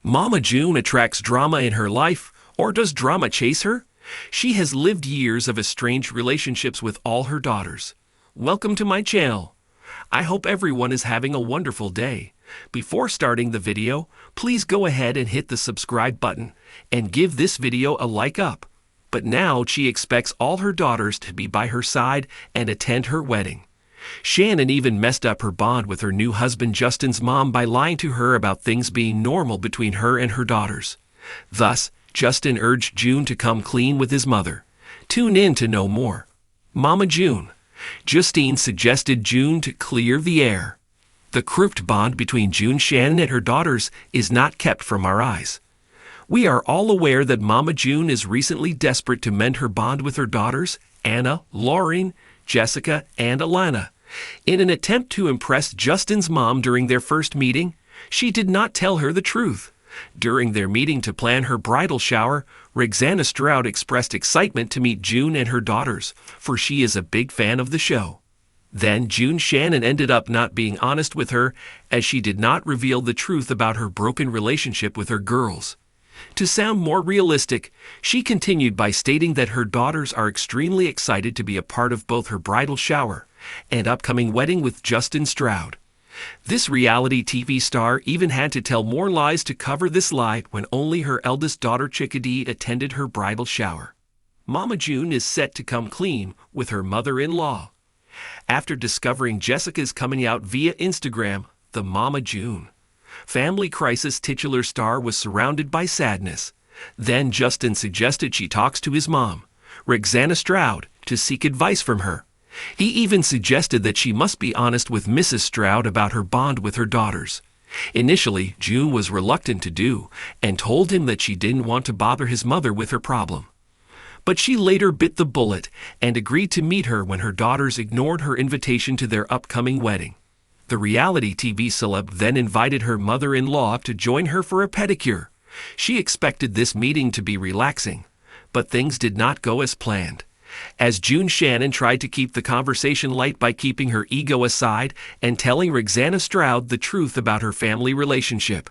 Mama June attracts drama in her life, or does drama chase her? She has lived years of estranged relationships with all her daughters. Welcome to my channel. I hope everyone is having a wonderful day. Before starting the video, please go ahead and hit the subscribe button and give this video a like up. But now she expects all her daughters to be by her side and attend her wedding. Shannon even messed up her bond with her new husband Justine's mom by lying to her about things being normal between her and her daughters. Thus, Justine urged June to come clean with his mother. Tune in to know more. Mama June. Justine suggested June to clear the air. The crypt bond between June Shannon and her daughters is not kept from our eyes. We are all aware that Mama June is recently desperate to mend her bond with her daughters, Anna, Lauren, Jessica, and Alana. In an attempt to impress Justine's mom during their first meeting, she did not tell her the truth. During their meeting to plan her bridal shower, Roxana Stroud expressed excitement to meet June and her daughters, for she is a big fan of the show. Then June Shannon ended up not being honest with her, as she did not reveal the truth about her broken relationship with her girls. To sound more realistic, she continued by stating that her daughters are extremely excited to be a part of both her bridal shower and upcoming wedding with Justine Stroud. This reality TV star even had to tell more lies to cover this lie when only her eldest daughter Chickadee attended her bridal shower. Mama June is set to come clean with her mother-in-law. After discovering Jessica's coming out via Instagram, the Mama June Family Crisis titular star was surrounded by sadness. Then Justine suggested she talks to his mom, Roxana Stroud, to seek advice from her. He even suggested that she must be honest with Mrs. Stroud about her bond with her daughters. Initially, June was reluctant to do and told him that she didn't want to bother his mother with her problem. But she later bit the bullet and agreed to meet her when her daughters ignored her invitation to their upcoming wedding. The reality TV celeb then invited her mother-in-law to join her for a pedicure. She expected this meeting to be relaxing, but things did not go as planned. As June Shannon tried to keep the conversation light by keeping her ego aside and telling Roxana Stroud the truth about her family relationship.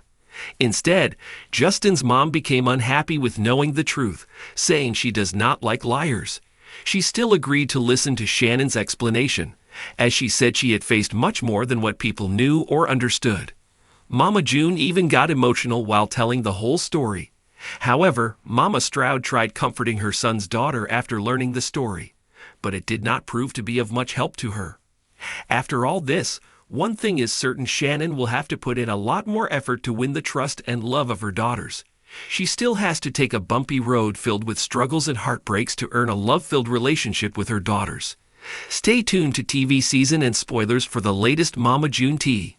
Instead, Justine's mom became unhappy with knowing the truth, saying she does not like liars. She still agreed to listen to Shannon's explanation, as she said she had faced much more than what people knew or understood. Mama June even got emotional while telling the whole story. However, Mama Stroud tried comforting her son's daughter after learning the story, but it did not prove to be of much help to her. After all this, one thing is certain: Shannon will have to put in a lot more effort to win the trust and love of her daughters. She still has to take a bumpy road filled with struggles and heartbreaks to earn a love-filled relationship with her daughters. Stay tuned to TV season and spoilers for the latest Mama June tea.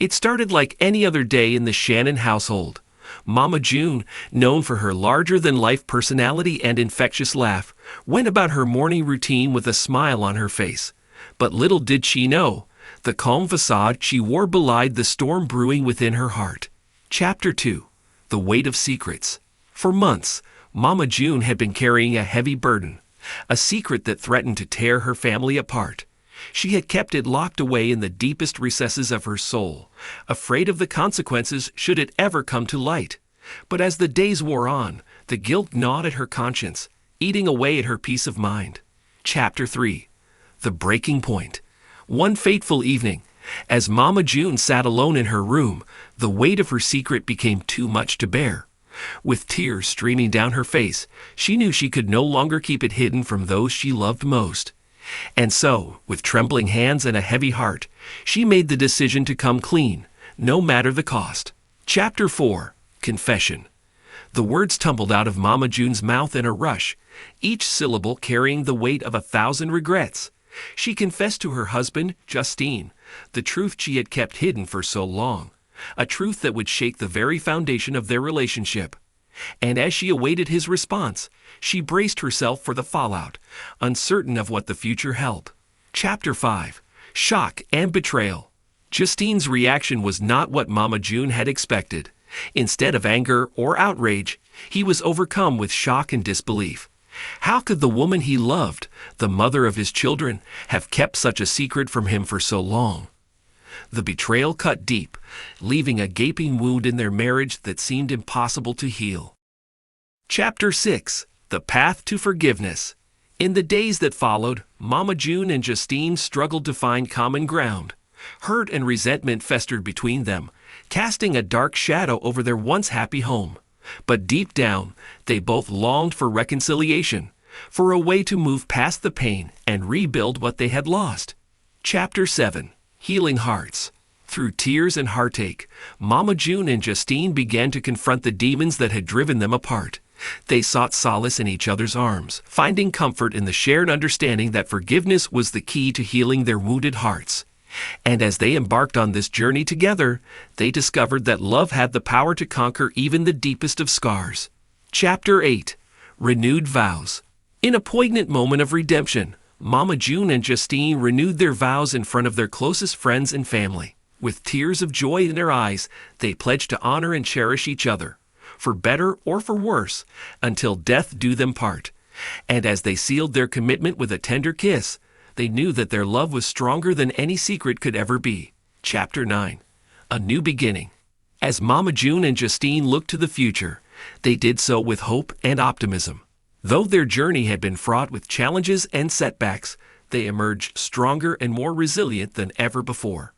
It started like any other day in the Shannon household. Mama June, known for her larger-than-life personality and infectious laugh, went about her morning routine with a smile on her face. But little did she know, the calm facade she wore belied the storm brewing within her heart. Chapter 2. The Weight of Secrets. For months, Mama June had been carrying a heavy burden, a secret that threatened to tear her family apart. She had kept it locked away in the deepest recesses of her soul, afraid of the consequences should it ever come to light. But as the days wore on, the guilt gnawed at her conscience, eating away at her peace of mind. Chapter 3. The Breaking Point. One fateful evening, as Mama June sat alone in her room, the weight of her secret became too much to bear. With tears streaming down her face, she knew she could no longer keep it hidden from those she loved most. And so, with trembling hands and a heavy heart, she made the decision to come clean, no matter the cost. Chapter 4. Confession. The words tumbled out of Mama June's mouth in a rush, each syllable carrying the weight of 1,000 regrets. She confessed to her husband, Justine, the truth she had kept hidden for so long, a truth that would shake the very foundation of their relationship. And as she awaited his response, she braced herself for the fallout, uncertain of what the future held. Chapter 5. Shock and Betrayal. Justine's reaction was not what Mama June had expected. Instead of anger or outrage, he was overcome with shock and disbelief. How could the woman he loved, the mother of his children, have kept such a secret from him for so long? The betrayal cut deep, leaving a gaping wound in their marriage that seemed impossible to heal. Chapter 6. The Path to Forgiveness. In the days that followed, Mama June and Justine struggled to find common ground. Hurt and resentment festered between them, casting a dark shadow over their once happy home. But deep down, they both longed for reconciliation, for a way to move past the pain and rebuild what they had lost. Chapter 7. Healing Hearts. Through tears and heartache, Mama June and Justine began to confront the demons that had driven them apart. They sought solace in each other's arms, finding comfort in the shared understanding that forgiveness was the key to healing their wounded hearts. And as they embarked on this journey together, they discovered that love had the power to conquer even the deepest of scars. Chapter 8. Renewed Vows. In a poignant moment of redemption, Mama June and Justine renewed their vows in front of their closest friends and family. With tears of joy in their eyes, they pledged to honor and cherish each other, for better or for worse, until death do them part. And as they sealed their commitment with a tender kiss, they knew that their love was stronger than any secret could ever be. Chapter 9. A New Beginning. As Mama June and Justine looked to the future, they did so with hope and optimism. Though their journey had been fraught with challenges and setbacks, they emerged stronger and more resilient than ever before.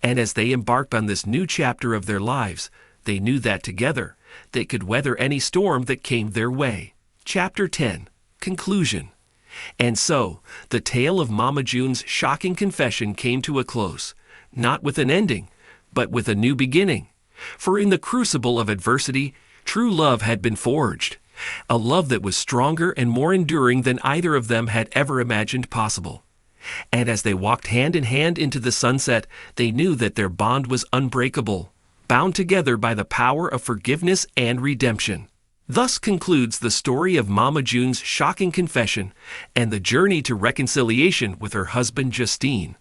And as they embarked on this new chapter of their lives, they knew that together, they could weather any storm that came their way. Chapter 10. Conclusion. And so, the tale of Mama June's shocking confession came to a close, not with an ending, but with a new beginning. For in the crucible of adversity, true love had been forged, a love that was stronger and more enduring than either of them had ever imagined possible. And as they walked hand in hand into the sunset, they knew that their bond was unbreakable, bound together by the power of forgiveness and redemption. Thus concludes the story of Mama June's shocking confession and the journey to reconciliation with her husband Justine.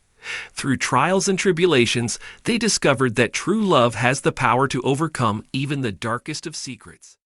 Through trials and tribulations, they discovered that true love has the power to overcome even the darkest of secrets.